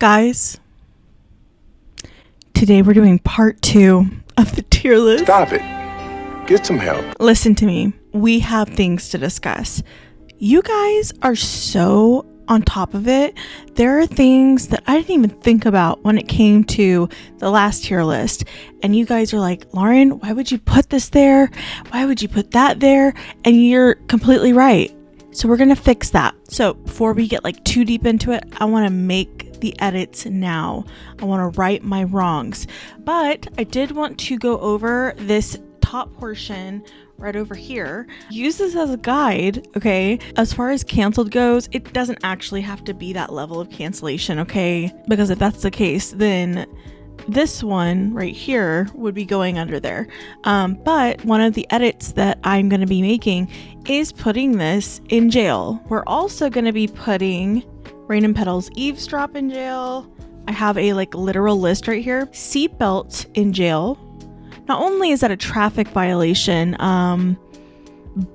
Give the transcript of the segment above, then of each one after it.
Guys, today we're doing part 2 of the tier list. Stop it. Get some help. Listen to me. We have things to discuss. You guys are so on top of it. There are things that I didn't even think about when it came to the last tier list. And you guys are like, Lauren, why would you put this there? Why would you put that there? And you're completely right. So we're going to fix that. So before we get like too deep into it, I want to make the edits now. I want to right my wrongs. But I did want to go over this top portion right over here. Use this as a guide, okay? As far as canceled goes, it doesn't actually have to be that level of cancellation, okay? Because if that's the case, then this one right here would be going under there. But one of the edits that I'm going to be making is putting this in jail. We're also going to be putting Rain and Petals Eavesdrop in jail. I have a like literal list right here. Seatbelt in jail. Not only is that a traffic violation,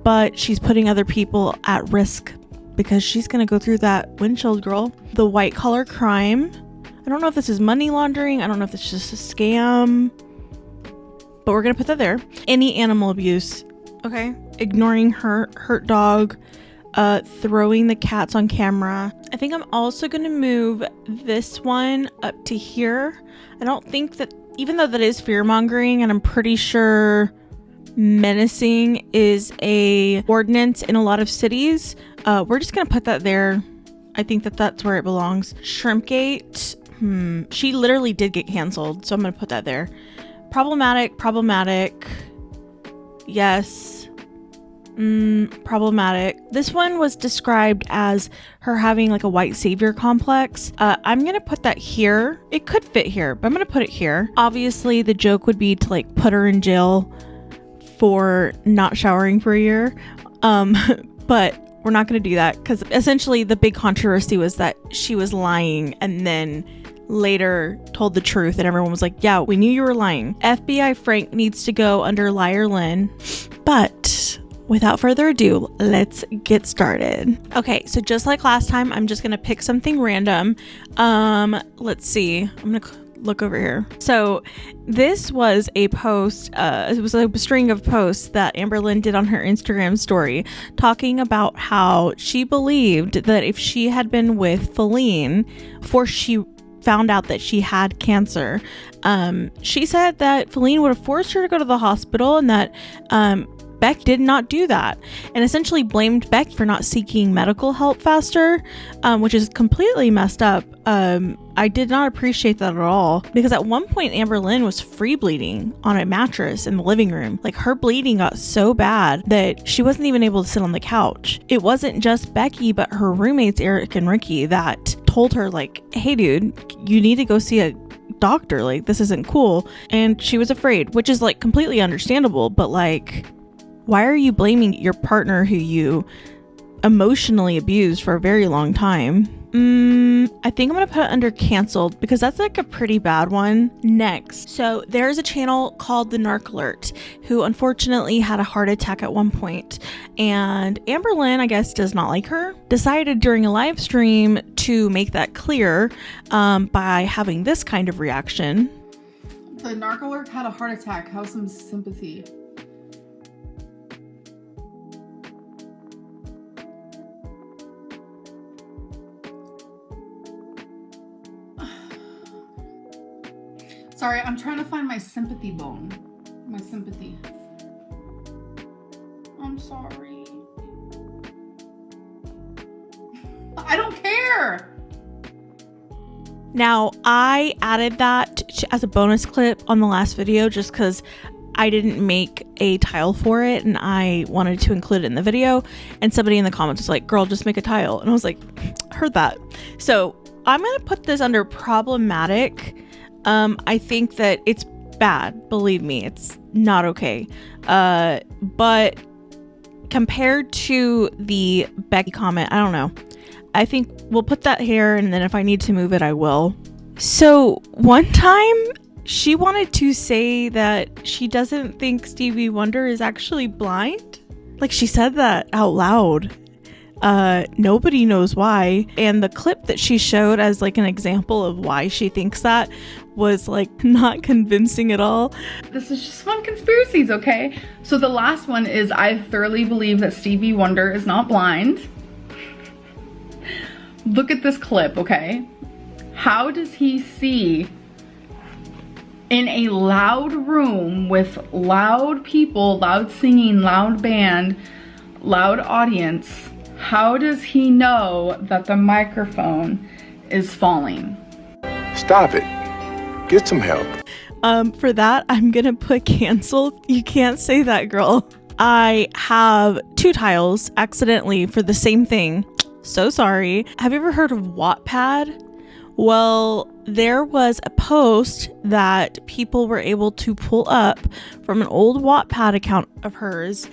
but she's putting other people at risk because she's going to go through that windshield, girl. The white collar crime. I don't know if this is money laundering. I don't know if it's just a scam, but we're going to put that there. Any animal abuse. Okay. Ignoring hurt dog, throwing the cats on camera. I think I'm also going to move this one up to here. I don't think that, even though that is fear mongering, and I'm pretty sure menacing is a ordinance in a lot of cities, we're just going to put that there. I think that that's where it belongs. Shrimpgate. She literally did get canceled, so I'm going to put that there. Problematic. Yes. Problematic. This one was described as her having like a white savior complex. I'm gonna put that here. It could fit here, but I'm gonna put it here. Obviously the joke would be to like put her in jail for not showering for a year, but we're not gonna do that because essentially the big controversy was that she was lying and then later told the truth and everyone was like, yeah, we knew you were lying. FBI Frank needs to go under Liar Lynn. But without further ado, let's get started. Okay, so just like last time, I'm just gonna pick something random. Let's see. I'm gonna look over here. So this was a post, it was a string of posts that Amberlynn did on her Instagram story talking about how she believed that if she had been with Feline before she found out that she had cancer, she said that Feline would have forced her to go to the hospital and that Beck did not do that, and essentially blamed Beck for not seeking medical help faster, which is completely messed up. I did not appreciate that at all, because at one point Amberlynn was free bleeding on a mattress in the living room. Like, her bleeding got so bad that she wasn't even able to sit on the couch. It wasn't just Becky, but her roommates Eric and Ricky that told her like, hey dude, you need to go see a doctor, like this isn't cool. And she was afraid, which is like completely understandable, but like, why are you blaming your partner who you emotionally abused for a very long time? I think I'm gonna put it under canceled because that's like a pretty bad one. Next, so there's a channel called the Narc Alert who unfortunately had a heart attack at one point, and Amberlynn, I guess, does not like her. Decided during a live stream to make that clear by having this kind of reaction. The Narc Alert had a heart attack. Have some sympathy. Sorry, I'm trying to find my sympathy bone. My sympathy. I'm sorry. I don't care! Now, I added that as a bonus clip on the last video just because I didn't make a tile for it and I wanted to include it in the video. And somebody in the comments was like, girl, just make a tile. And I was like, heard that. So I'm going to put this under problematic. I think that it's bad. Believe me, it's not okay. But compared to the Becky comment, I don't know. I think we'll put that here, and then if I need to move it, I will. So one time she wanted to say that she doesn't think Stevie Wonder is actually blind. Like, she said that out loud. Nobody knows why. And the clip that she showed as like an example of why she thinks that was like not convincing at all. This is just fun conspiracies, okay? So the last one is, I thoroughly believe that Stevie Wonder is not blind. Look at this clip, okay? How does he see in a loud room with loud people, loud singing, loud band, loud audience? How does he know that the microphone is falling? Stop it. Get some help. For that, I'm gonna put cancel. You can't say that, girl. I have 2 tiles accidentally for the same thing. So sorry. Have you ever heard of Wattpad? Well, there was a post that people were able to pull up from an old Wattpad account of hers,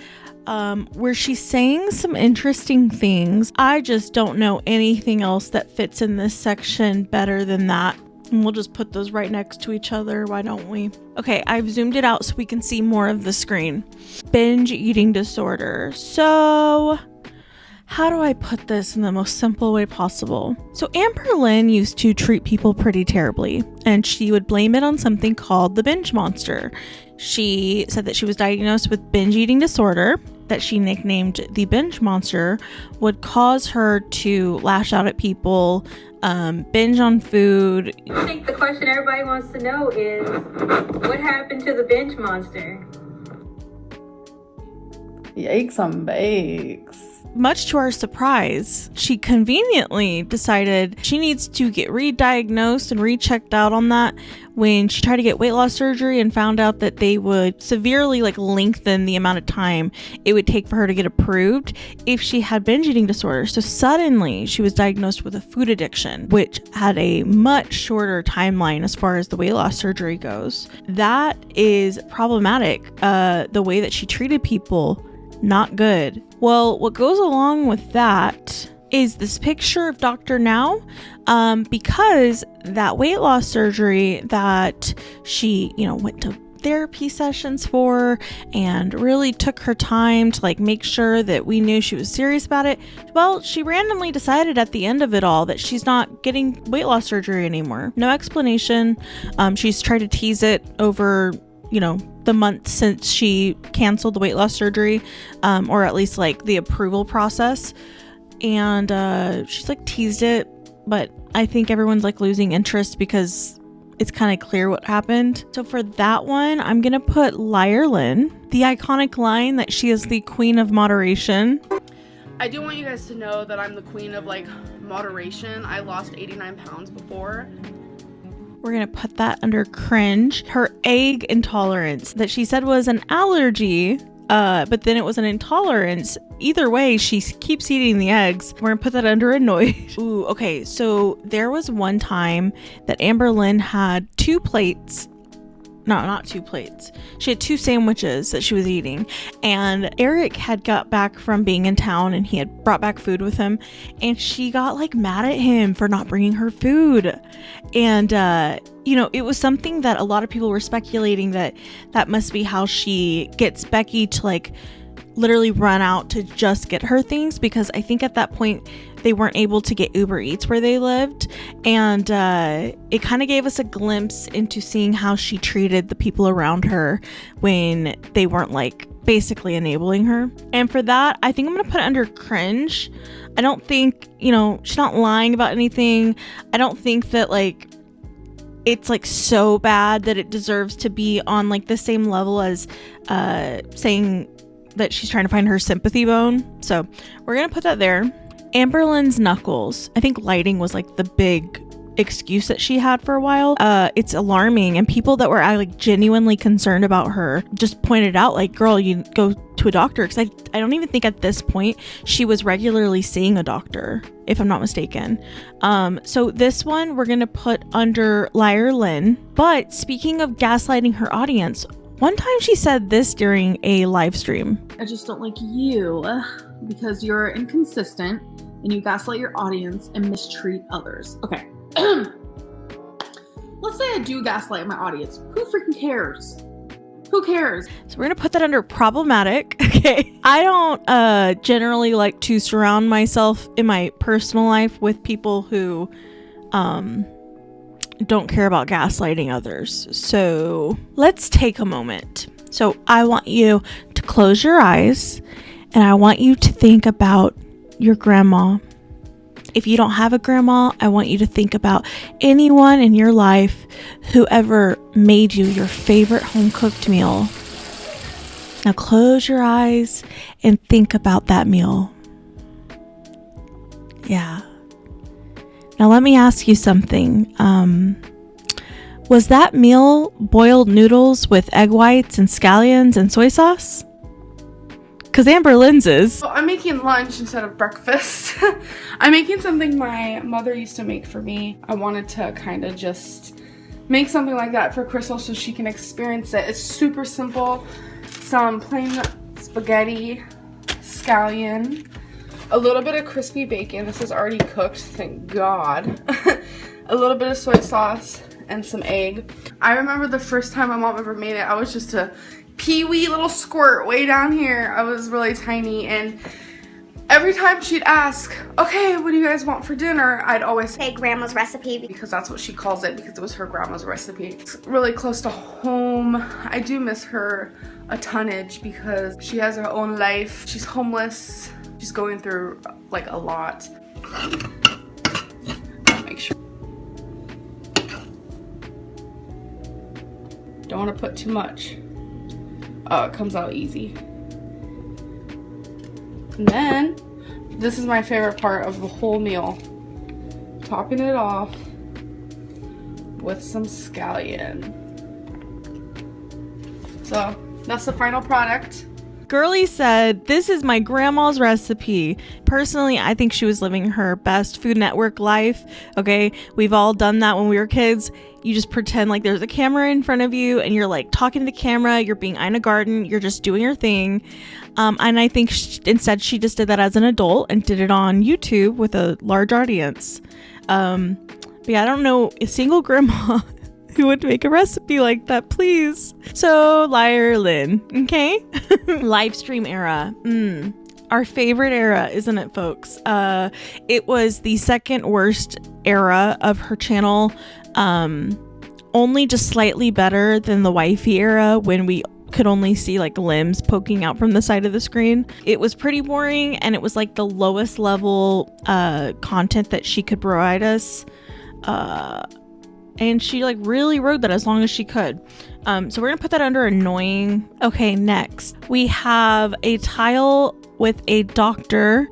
where she's saying some interesting things. I just don't know anything else that fits in this section better than that. And we'll just put those right next to each other. Why don't we? Okay, I've zoomed it out so we can see more of the screen. Binge eating disorder. So how do I put this in the most simple way possible? So Amberlynn used to treat people pretty terribly, and she would blame it on something called the binge monster. She said that she was diagnosed with binge eating disorder, that she nicknamed the binge monster, would cause her to lash out at people, binge on food. I think the question everybody wants to know is, what happened to the binge monster? Yikes on bakes. Much to our surprise, she conveniently decided she needs to get re-diagnosed and rechecked out on that when she tried to get weight loss surgery and found out that they would severely lengthen the amount of time it would take for her to get approved if she had binge eating disorder. So suddenly she was diagnosed with a food addiction, which had a much shorter timeline as far as the weight loss surgery goes. That is problematic. The way that she treated people, not good. Well, what goes along with that is this picture of Dr. Now, because that weight loss surgery that she, went to therapy sessions for and really took her time to make sure that we knew she was serious about it. Well, she randomly decided at the end of it all that she's not getting weight loss surgery anymore. No explanation. She's tried to tease it over the month since she canceled the weight loss surgery, or at least the approval process, and she's teased it, but I think everyone's losing interest because it's kind of clear what happened. So for that one, I'm gonna put Lyerlyn, the iconic line that she is the queen of moderation. I do want you guys to know that I'm the queen of moderation. I lost 89 pounds before. We're going to put that under cringe. Her egg intolerance that she said was an allergy, but then it was an intolerance. Either way, she keeps eating the eggs. We're going to put that under annoyed. Ooh, okay. So there was one time that Amberlynn had 2 plates. No, not 2 plates. She had 2 sandwiches that she was eating, and Eric had got back from being in town and he had brought back food with him, and she got mad at him for not bringing her food. And it was something that a lot of people were speculating that must be how she gets Becky to literally run out to just get her things, because I think at that point they weren't able to get Uber Eats where they lived, and it kind of gave us a glimpse into seeing how she treated the people around her when they weren't basically enabling her. And for that, I think I'm gonna put it under cringe. I don't think she's not lying about anything. I don't think that it's so bad that it deserves to be on the same level as saying that she's trying to find her sympathy bone. So we're gonna put that there. Amberlynn's knuckles. I think lighting was the big excuse that she had for a while. It's alarming, and people that were genuinely concerned about her just pointed out girl, you go to a doctor, because I don't even think at this point she was regularly seeing a doctor, if I'm not mistaken. So this one we're gonna put under Lyerlyn. But speaking of gaslighting her audience, one time she said this during a live stream. I just don't like you because you're inconsistent and you gaslight your audience and mistreat others. Okay. Let's say I do gaslight my audience. Who freaking cares? Who cares? So we're gonna put that under problematic. Okay. I don't generally like to surround myself in my personal life with people who don't care about gaslighting others. So let's take a moment. So I want you to close your eyes and I want you to think about your grandma. If you don't have a grandma, I want you to think about anyone in your life who ever made you your favorite home cooked meal. Now close your eyes and think about that meal. Yeah. Now let me ask you something. Was that meal boiled noodles with egg whites and scallions and soy sauce? Because Amberlynn's is. So I'm making lunch instead of breakfast. I'm making something my mother used to make for me. I wanted to kind of just make something like that for Crystal so she can experience it. It's super simple. Some plain spaghetti, scallion, a little bit of crispy bacon. This is already cooked, thank God. A little bit of soy sauce and some egg. I remember the first time my mom ever made it, I was just a pee-wee little squirt way down here. I was really tiny, and every time she'd ask, okay, what do you guys want for dinner? I'd always say grandma's recipe, because that's what she calls it, because it was her grandma's recipe. It's really close to home. I do miss her a tonnage because she has her own life. She's homeless. She's going through like a lot. Make sure. Don't want to put too much. Oh, it comes out easy. And then, this is my favorite part of the whole meal. Topping it off with some scallion. So, that's the final product. Girly said, this is my grandma's recipe. Personally, I think she was living her best Food Network life. Okay, we've all done that when we were kids. You just pretend like there's a camera in front of you and you're like talking to the camera, you're being Ina Garten, you're just doing your thing. And I think instead she just did that as an adult and did it on YouTube with a large audience. But yeah, I don't know a single grandma who would make a recipe like that, please. So, Lynn, okay? Live stream era. Our favorite era, isn't it, folks? It was the second worst era of her channel. Only just slightly better than the wifey era when we could only see like limbs poking out from the side of the screen. It was pretty boring, and it was like the lowest level content that she could provide us. And she like really rode that as long as she could. So we're gonna put that under annoying. Okay, next we have a tile with a doctor.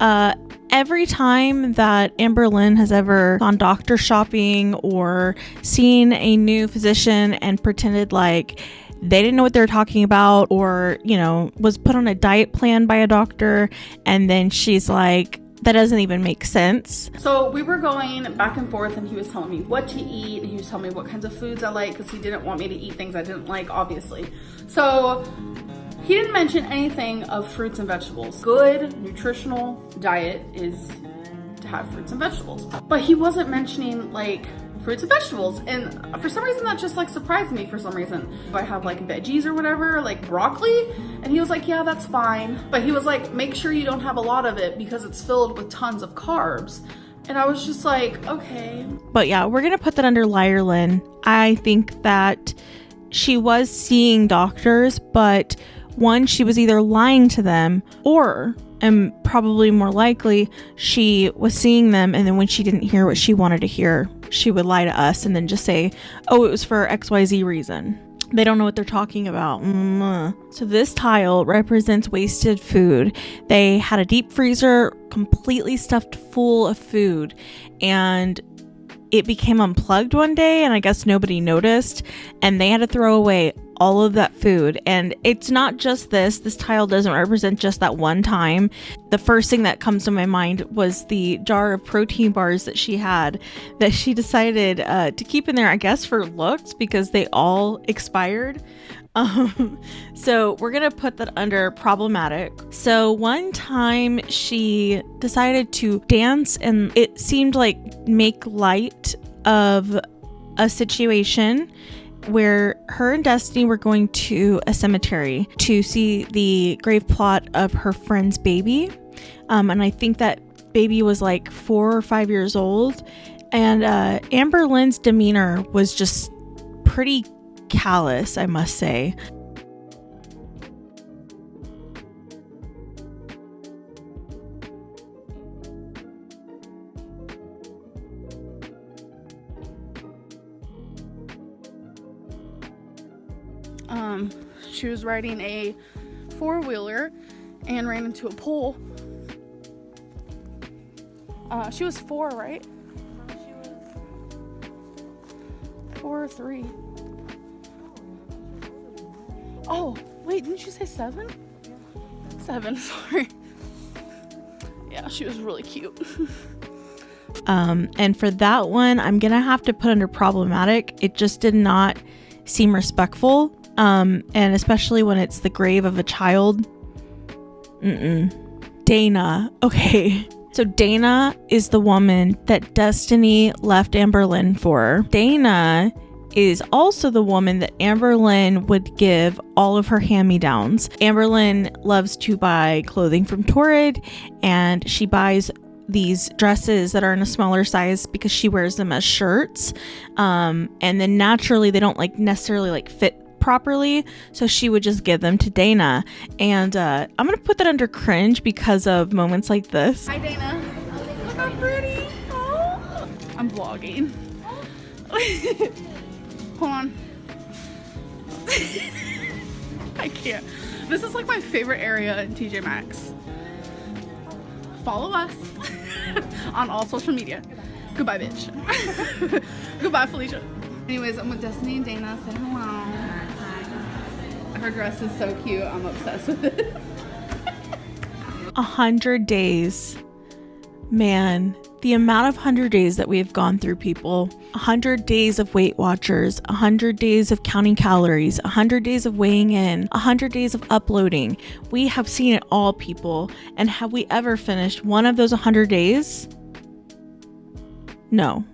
Every time that Amberlynn has ever gone doctor shopping or seen a new physician and pretended like they didn't know what they were talking about, or, you know, was put on a diet plan by a doctor, and then she's like, that doesn't even make sense. So we were going back and forth, and he was telling me what to eat, and he was telling me what kinds of foods I like, because he didn't want me to eat things I didn't like, obviously. So he didn't mention anything of fruits and vegetables. Good nutritional diet is to have fruits and vegetables. But he wasn't mentioning like fruits and vegetables, and for some reason that just like surprised me. For some reason, if I have like veggies or whatever, like broccoli, and he was like, yeah, that's fine, but he was like, make sure you don't have a lot of it because it's filled with tons of carbs. And I was just like, okay. But yeah, we're gonna put that under Lynn. I think that she was seeing doctors, but one, she was either lying to them, or, and probably more likely, she was seeing them, and then when she didn't hear what she wanted to hear, she would lie to us and then just say, oh, it was for XYZ reason. They don't know what they're talking about. So this tile represents wasted food. They had a deep freezer completely stuffed full of food, and it became unplugged one day, and I guess nobody noticed, and they had to throw away all of that food. And it's not just this tile doesn't represent just that one time. The first thing that comes to my mind was the jar of protein bars that she had, that she decided to keep in there, I guess for looks, because they all expired. So we're gonna put that under problematic. So one time she decided to dance, and it seemed like make light of a situation, where her and Destiny were going to a cemetery to see the grave plot of her friend's baby. And I think that baby was like 4 or 5 years old. And Amberlynn's demeanor was just pretty callous, I must say. She was riding a 4-wheeler and ran into a pole. She was 4, right? No, she was 4 or 3. Oh, wait, didn't you say 7? 7, sorry. Yeah, she was really cute. And for that one, I'm gonna have to put under problematic. It just did not seem respectful. And especially when it's the grave of a child. Dana. Okay. So Dana is the woman that Destiny left Amberlynn for. Dana is also the woman that Amberlynn would give all of her hand-me-downs. Amberlynn loves to buy clothing from Torrid, and she buys these dresses that are in a smaller size because she wears them as shirts. And then naturally they don't necessarily fit properly, so she would just give them to Dana. And I'm gonna put that under cringe because of moments like this. Hi Dana. Look how pretty. Oh. I'm vlogging. Hold on. I can't. This is my favorite area in TJ Maxx. Follow us on all social media. Goodbye, bitch. Goodbye, Felicia. Anyways, I'm with Destiny and Dana. Say hello. Her dress is so cute. I'm obsessed with it. 100 days. Man, the amount of 100 days that we have gone through, people. 100 days of Weight Watchers, 100 days of counting calories, 100 days of weighing in, 100 days of uploading. We have seen it all, people. And have we ever finished one of those 100 days? No.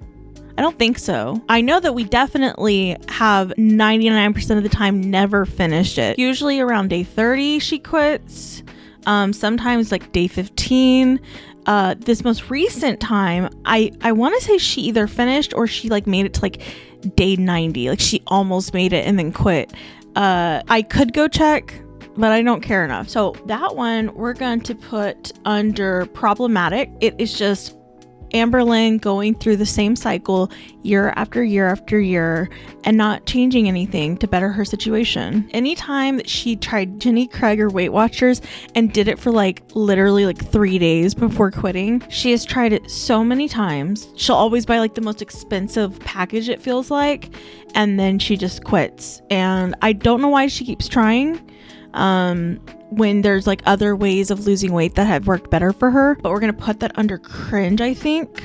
I don't think so. I know that we definitely have 99% of the time never finished it. Usually around day 30 she quits. Sometimes day 15. This most recent time, I want to say she either finished or she made it to day 90. She almost made it and then quit. I could go check, but I don't care enough. So that one we're going to put under problematic. It is just Amberlynn going through the same cycle year after year after year and not changing anything to better her situation. Anytime that she tried Jenny Craig or Weight Watchers and did it for literally 3 days before quitting, she has tried it so many times. She'll always buy the most expensive package, it feels like, and then she just quits. And I don't know why she keeps trying. When there's other ways of losing weight that have worked better for her, but we're gonna put that under cringe, I think.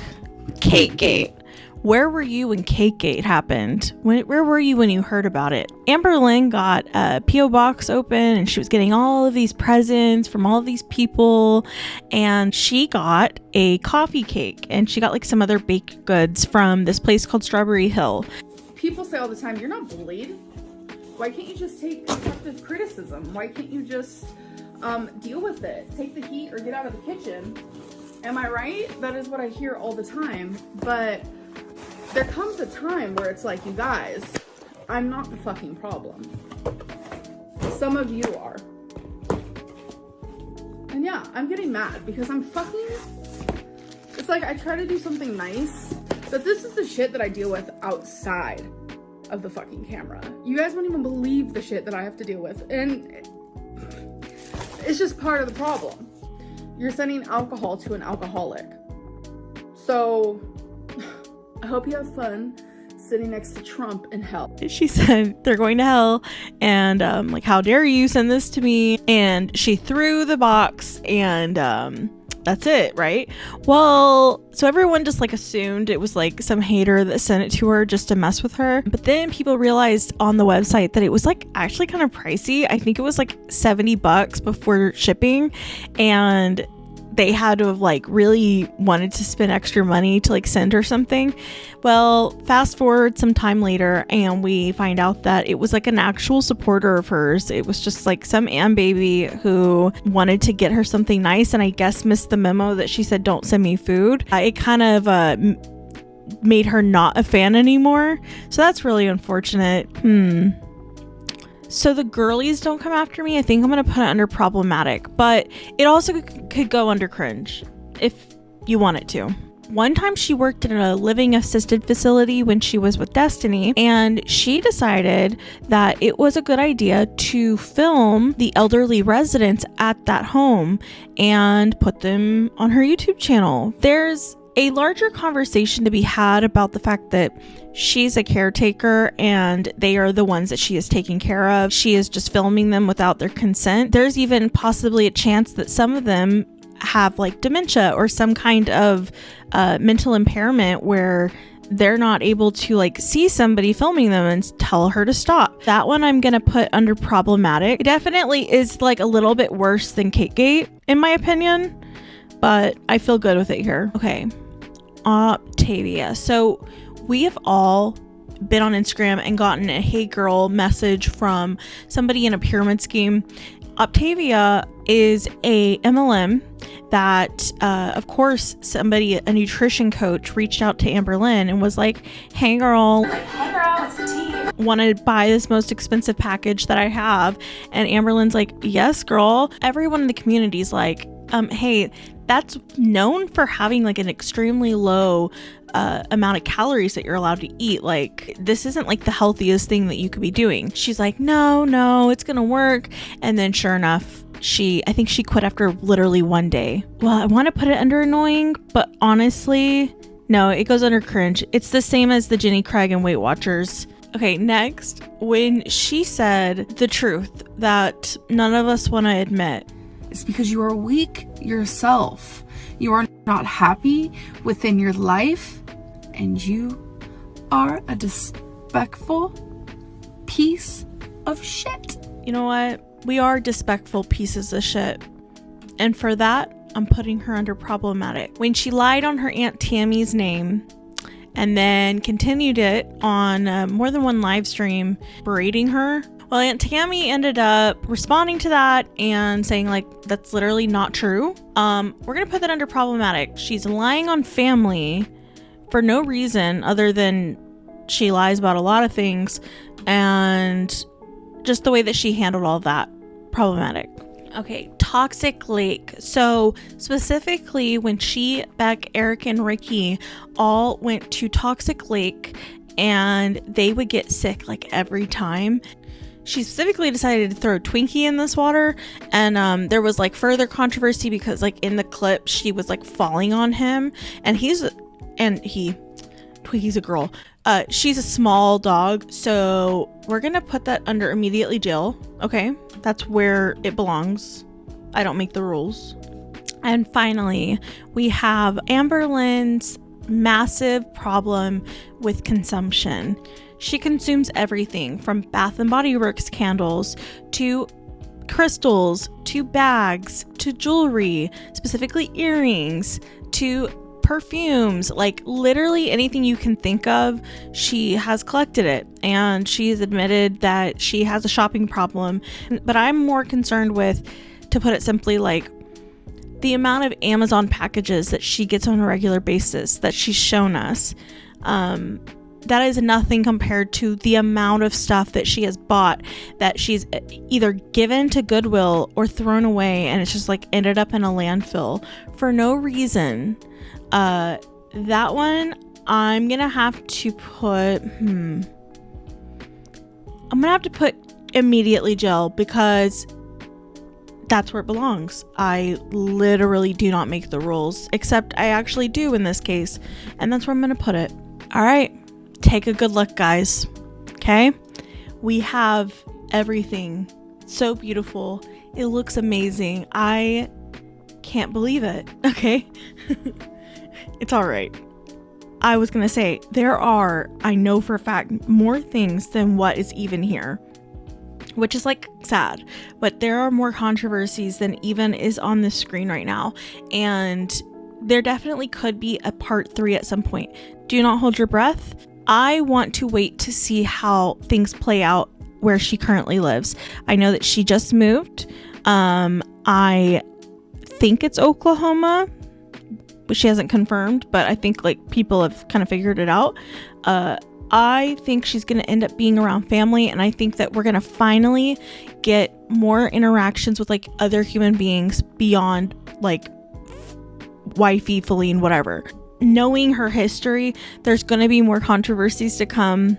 Cakegate. Where were you when Cakegate happened? Where were you when you heard about it? Amberlynn got a P.O. box open and she was getting all of these presents from all of these people, and she got a coffee cake and she got some other baked goods from this place called Strawberry Hill. People say all the time, you're not bullied. Why can't you just take constructive criticism? Why can't you just deal with it? Take the heat or get out of the kitchen. Am I right? That is what I hear all the time. But there comes a time where it's you guys, I'm not the fucking problem. Some of you are. And yeah, I'm getting mad because I'm fucking... It's I try to do something nice, but this is the shit that I deal with outside of the fucking camera. You guys won't even believe the shit that I have to deal with, and it's just part of the problem. You're sending alcohol to an alcoholic. So I hope you have fun sitting next to Trump in hell. She said they're going to hell, and how dare you send this to me? And she threw the box, and that's it, right? Well, so everyone just assumed it was some hater that sent it to her just to mess with her. But then people realized on the website that it was actually kind of pricey. I think it was $70 before shipping, and they had to have like really wanted to spend extra money to like send her something. Well, fast forward some time later and we find out that it was like an actual supporter of hers. It was just like some baby who wanted to get her something nice, and I guess missed the memo that she said don't send me food. It kind of made her not a fan anymore, so that's really unfortunate. So the girlies don't come after me. I think I'm going to put it under problematic, but it also could go under cringe if you want it to. One time she worked in a living assisted facility when she was with Destiny, and she decided that it was a good idea to film the elderly residents at that home and put them on her YouTube channel. There's a larger conversation to be had about the fact that she's a caretaker and they are the ones that she is taking care of. She is just filming them without their consent. There's even possibly a chance that some of them have like dementia or some kind of mental impairment where they're not able to like see somebody filming them and tell her to stop. That one I'm gonna put under problematic. It definitely is like a little bit worse than Cakegate in my opinion, but I feel good with it here. Okay, Optavia. So we have all been on Instagram and gotten a hey girl message from somebody in a pyramid scheme. Optavia is a MLM that of course somebody, a nutrition coach, reached out to Amberlynn and was like, hey girl, what's the tea? Want to buy this most expensive package that I have? And Amberlynn's like, yes girl. Everyone in the community is like, hey, that's known for having like an extremely low amount of calories that you're allowed to eat. Like, this isn't like the healthiest thing that you could be doing. She's like, no, it's gonna work. And then sure enough, I think she quit after literally one day. Well, I want to put it under annoying, but honestly, no, it goes under cringe. It's the same as the Jenny Craig and Weight Watchers. Okay, next, when she said the truth that none of us want to admit. It's because you are weak yourself. You are not happy within your life, and you are a disrespectful piece of shit. You know what? We are disrespectful pieces of shit. And for that, I'm putting her under problematic. When she lied on her Aunt Tammy's name and then continued it on more than one live stream berating her, well, Aunt Tammy ended up responding to that and saying like, that's literally not true. We're gonna put that under problematic. She's lying on family for no reason other than she lies about a lot of things, and just the way that she handled all of that, problematic. Okay, Toxic Lake. So specifically when she, Beck, Eric, and Ricky all went to Toxic Lake and they would get sick like every time. She specifically decided to throw Twinkie in this water, and there was like further controversy because like in the clip she was like falling on him, and Twinkie's a girl. She's a small dog, so we're gonna put that under immediately jail. Okay, that's where it belongs. I don't make the rules. And finally, we have Amberlynn's massive problem with consumption. She consumes everything from Bath & Body Works candles to crystals to bags to jewelry, specifically earrings, to perfumes, like literally anything you can think of. She has collected it, and she's admitted that she has a shopping problem. But I'm more concerned with, to put it simply, like the amount of Amazon packages that she gets on a regular basis that she's shown us. That is nothing compared to the amount of stuff that she has bought that she's either given to Goodwill or thrown away, and it's just like ended up in a landfill for no reason. That one I'm gonna have to put immediately jail, because that's where it belongs. I literally do not make the rules, except I actually do in this case, and that's where I'm gonna put it. All right, take a good look, guys. Okay, we have everything. So beautiful. It looks amazing. I can't believe it. Okay. It's all right. I was gonna say, there are, I know for a fact, more things than what is even here. which is like sad, but there are more controversies than even is on the screen right now, and there definitely could be a part 3 at some point. Do not hold your breath. I want to wait to see how things play out where she currently lives. I know that she just moved. I think it's Oklahoma, but she hasn't confirmed, but I think like people have kind of figured it out. I think she's going to end up being around family, and I think that we're going to finally get more interactions with like other human beings beyond like wifey, Feline, whatever. Knowing her history, there's going to be more controversies to come,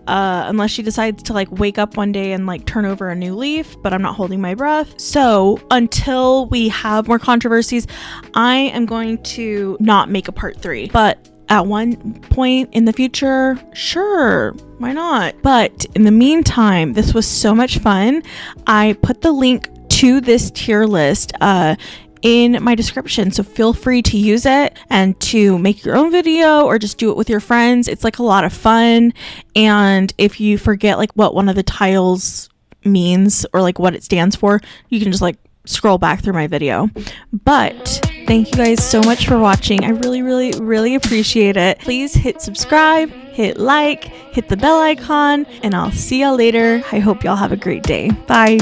unless she decides to like wake up one day and like turn over a new leaf, but I'm not holding my breath. So until we have more controversies, I am going to not make a part 3, but at one point in the future, sure, why not? But in the meantime, this was so much fun. I put the link to this tier list in my description, so feel free to use it and to make your own video or just do it with your friends. It's like a lot of fun, and if you forget like what one of the tiles means or like what it stands for, you can just like scroll back through my video. But thank you guys so much for watching. I really appreciate it. Please hit subscribe, hit like, hit the bell icon, and I'll see y'all later. I hope y'all have a great day. Bye.